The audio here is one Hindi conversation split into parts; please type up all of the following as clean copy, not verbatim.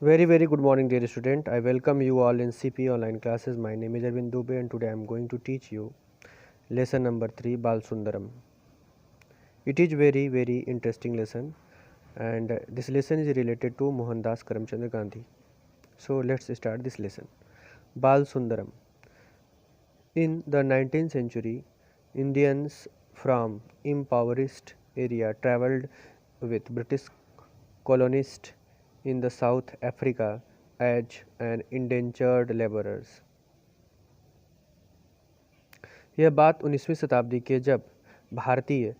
Very good morning, dear student. I welcome you all in CP online classes. My name is Arvind Dubey and today I am going to teach you lesson number 3 Bal Sundaram. It is very interesting lesson and this lesson is related to Mohandas Karamchand Gandhi. So let's start this lesson. Bal Sundaram. In the 19th century, Indians from impoverished area traveled with British colonists in the South Africa as an indentured laborers. यह बात 19वीं शताब्दी के जब भारतीय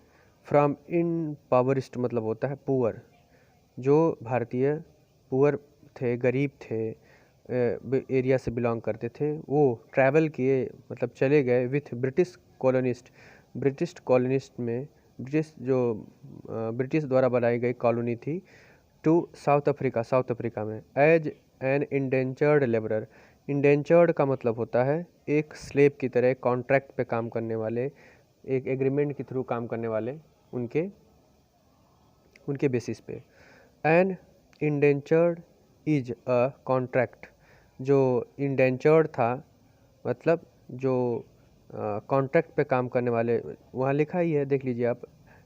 फ्रॉम इम्पावरिस्ट मतलब होता है पुअर, जो भारतीय पुअर थे, गरीब थे, एरिया से बिलोंग करते थे, वो ट्रैवल किए मतलब चले गए with British colonist. British colonist में ब्रिटिश द्वारा बनाई गई कॉलोनी थी टू साउथ अफ्रीका में as an indentured labourer. Indentured का मतलब होता है एक स्लेव की तरह कॉन्ट्रैक्ट पे काम करने वाले, एक एग्रीमेंट के थ्रू काम करने वाले, उनके बेसिस पे। An indentured is a contract, जो इंडेंचर्ड था मतलब जो कॉन्ट्रैक्ट पे काम करने वाले, वहाँ लिखा ही है, देख लीजिए आप।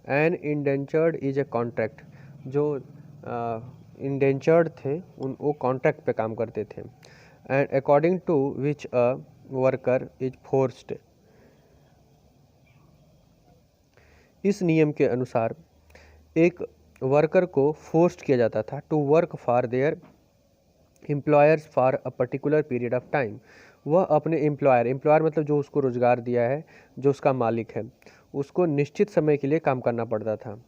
An indentured is a contract, जो इंडेंचर्ड थे वो कॉन्ट्रैक्ट पे काम करते थे। And according to which a worker is forced, इस नियम के अनुसार एक वर्कर को फोर्स्ड किया जाता था to work for their employers for a particular period of time. वह अपने एम्प्लॉयर मतलब जो उसको रोजगार दिया है, जो उसका मालिक है, उसको निश्चित समय के लिए काम करना पड़ता था।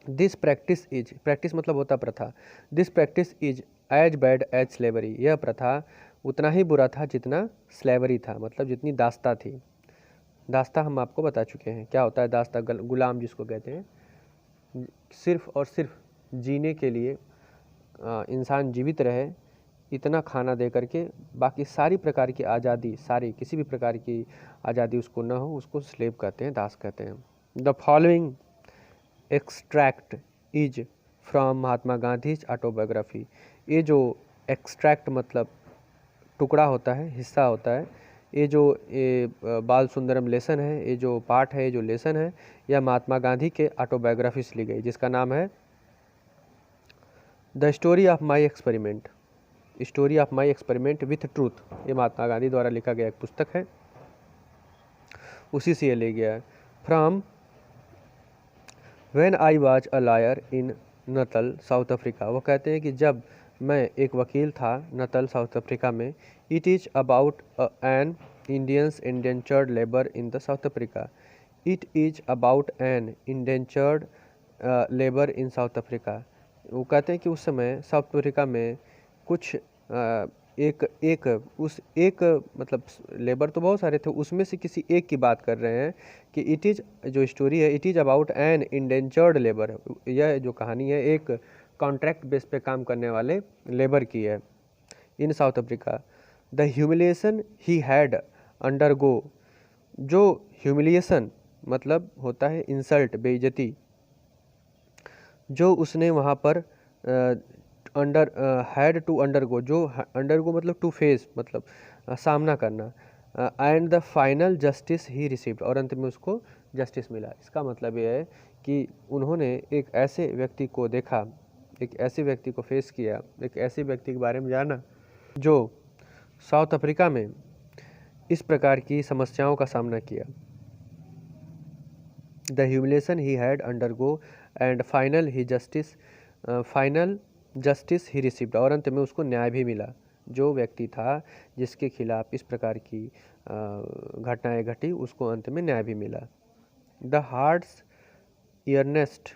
दिस प्रैक्टिस मतलब होता प्रथा। This practice is as bad as slavery, यह प्रथा उतना ही बुरा था जितना स्लेवरी था, मतलब जितनी दास्ता थी। दास्ता हम आपको बता चुके हैं क्या होता है। दास्ता गुलाम जिसको कहते हैं, सिर्फ और सिर्फ जीने के लिए इंसान जीवित रहे, इतना खाना दे करके बाकी सारी प्रकार की आज़ादी, किसी भी प्रकार की आज़ादी उसको न हो, उसको स्लेव कहते हैं, दास कहते हैं। The following extract is from Mahatma Gandhi autobiography. ये जो एक्सट्रैक्ट मतलब टुकड़ा होता है, हिस्सा होता है, ये बाल सुंदरम लेसन है, ये जो पार्ट है, ये जो लेसन है, यह महात्मा गांधी के ऑटोबायोग्राफी से ली गई, जिसका नाम है the story of my experiment. Story of my experiment with truth, ये महात्मा गांधी द्वारा लिखा गया एक पुस्तक है, उसी से ये ले गया है। From when I was a lawyer in Natal South Africa, वो कहते हैं कि जब मैं एक वकील था नतल साउथ अफ्रीका में। It is about an Indians indentured labour in the South Africa. It is about an indentured labour in South Africa. वो कहते हैं कि उस समय साउथ अफ्रीका में कुछ एक मतलब लेबर तो बहुत सारे थे, उसमें से किसी एक की बात कर रहे हैं कि इट इज़, जो स्टोरी है, it is about an indentured labour. यह जो कहानी है एक कॉन्ट्रैक्ट बेस पे काम करने वाले लेबर की है in South Africa. The humiliation he had undergo, जो ह्यूमिलिएशन मतलब होता है इंसल्ट, बेइज्जती, जो उसने वहाँ पर हैड टू अंडरगो, जो अंडरगो मतलब टू फेस मतलब सामना करना। And the final justice he received, और अंत में उसको जस्टिस मिला। इसका मतलब यह है कि उन्होंने एक ऐसे व्यक्ति को देखा, एक ऐसे व्यक्ति को फेस किया, एक ऐसे व्यक्ति के बारे में जाना जो साउथ अफ्रीका में इस प्रकार की समस्याओं का सामना किया। The humiliation he had undergo and final justice he received, और अंत में उसको न्याय भी मिला। जो व्यक्ति था जिसके खिलाफ इस प्रकार की घटनाएं घटी, उसको अंत में न्याय भी मिला। The hearts earnest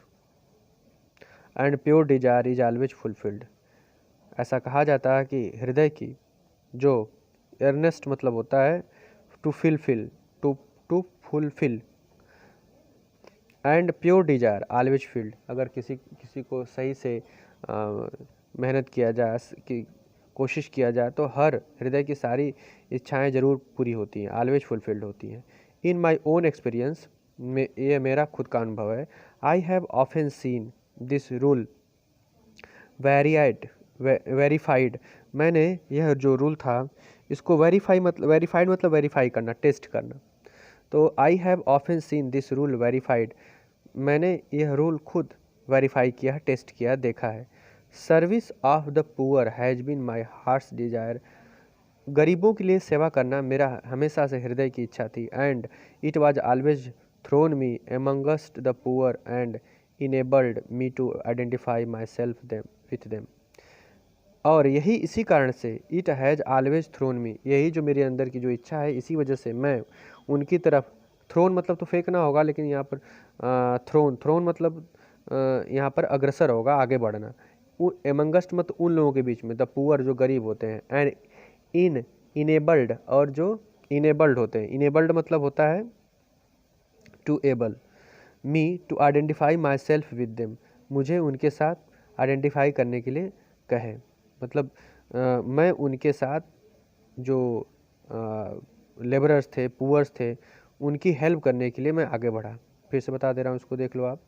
and pure desire is always fulfilled. ऐसा कहा जाता है कि हृदय की जो अर्नेस्ट मतलब होता है to fulfil and pure desire always field. अगर किसी को सही से मेहनत किया जाए, कि कोशिश किया जाए, तो हर हृदय की सारी इच्छाएं जरूर पूरी होती हैं, ऑलवेज फुलफिल्ड होती हैं। इन माई ओन एक्सपीरियंस में, ये मेरा खुद का अनुभव है, I have often seen this rule variate verified, मैंने यह जो रूल था इसको वेरीफाइड मतलब वेरीफाई करना, टेस्ट करना। तो I have often seen this rule verified, मैंने यह रूल खुद वेरीफाई किया, टेस्ट किया, देखा है। Service of the poor has been my heart's desire, गरीबों के लिए सेवा करना मेरा हमेशा से हृदय की इच्छा थी। And it was always thrown me amongst the poor and enabled me to identify myself them with them, और यही इसी कारण से it has always thrown me, यही जो मेरे अंदर की जो इच्छा है, इसी वजह से मैं उनकी तरफ, थ्रोन मतलब तो फेंकना होगा, लेकिन यहाँ पर थ्रोन मतलब यहाँ पर अग्रसर होगा, आगे बढ़ना। एमंगस्ट मतलब उन लोगों के बीच में, द पुअर जो गरीब होते हैं, एंड इनेबल्ड और जो इनेबल्ड होते हैं, इनेबल्ड मतलब होता है to able, me to identify myself with them, मुझे उनके साथ आइडेंटिफाई करने के लिए कहें, मतलब मैं उनके साथ जो लेबरर्स थे, पुअर्स थे, उनकी हेल्प करने के लिए मैं आगे बढ़ा। फिर से बता दे रहा हूँ, उसको देख लो आप।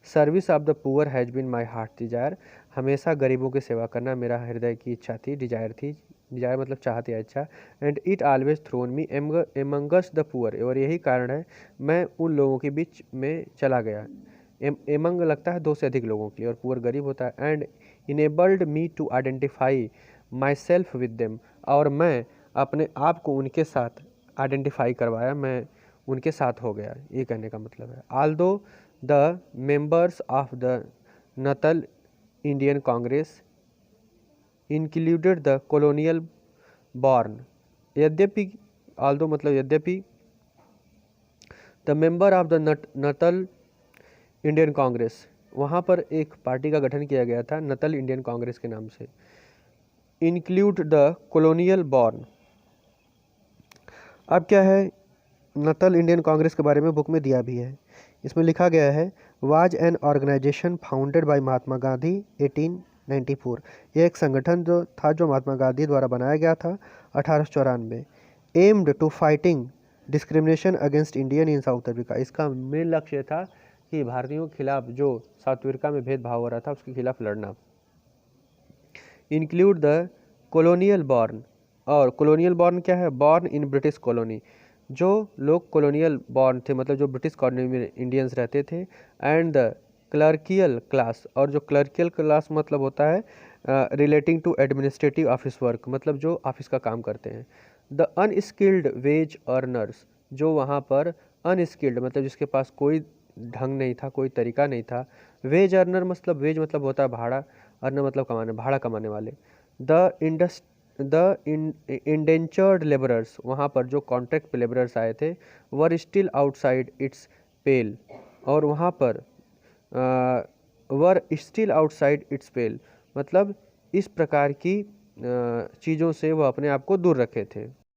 Service of the poor has been my heart desire, हमेशा गरीबों की सेवा करना मेरा हृदय की इच्छा थी, डिजायर थी, डिजायर मतलब चाहती है, इच्छा। And it always thrown me amongst the poor, और यही कारण है मैं उन लोगों के बीच में चला गया। एमंग लगता है 2 से अधिक लोगों के लिए, और पुअर गरीब होता है। And enabled me to identify myself with them, और मैं अपने आप को उनके साथ आइडेंटिफाई करवाया, मैं उनके साथ हो गया, ये कहने का मतलब है। Although the members of the Natal Indian Congress included the colonial born, यद्यपि, आल्दो मतलब यद्यपि, the member of the Natal Indian Congress, वहाँ पर एक पार्टी का गठन किया गया था नतल इंडियन कांग्रेस के नाम से। इंक्लूड द कॉलोनियल बॉर्न, अब क्या है, नतल इंडियन कांग्रेस के बारे में बुक में दिया भी है, इसमें लिखा गया है, was an organization founded by Mahatma Gandhi 1894, यह एक संगठन जो था जो महात्मा गांधी द्वारा बनाया गया था 1894, aimed to fighting discrimination against Indian in South Africa, इसका मेन लक्ष्य था कि भारतीयों के खिलाफ जो साउथ अफ्रीका में भेदभाव हो रहा था उसके खिलाफ लड़ना। इंक्लूड द कॉलोनियल बॉर्न, और कॉलोनियल बॉर्न क्या है, बॉर्न इन ब्रिटिश कॉलोनी, जो लोग कॉलोनियल बॉर्न थे, मतलब जो ब्रिटिश कॉलोनी में इंडियंस रहते थे। एंड द क्लर्कियल क्लास, और जो क्लर्कियल क्लास मतलब होता है relating to administrative office work, मतलब जो ऑफिस का काम करते हैं। द अनस्किल्ड वेज अर्नर्स, जो वहाँ पर अनस्किल्ड मतलब जिसके पास कोई ढंग नहीं था, कोई तरीका नहीं था। वेज अर्नर मतलब, वेज मतलब होता है भाड़ा, अर्नर मतलब कमाने, भाड़ा कमाने वाले। द इंडेंचर्ड लेबरर्स, वहाँ पर जो कॉन्ट्रैक्ट पे लेबरर्स आए थे, वर स्टिल आउटसाइड इट्स पेल, और वहाँ पर वर स्टिल आउटसाइड इट्स पेल मतलब इस प्रकार की चीज़ों से वह अपने आप को दूर रखे थे।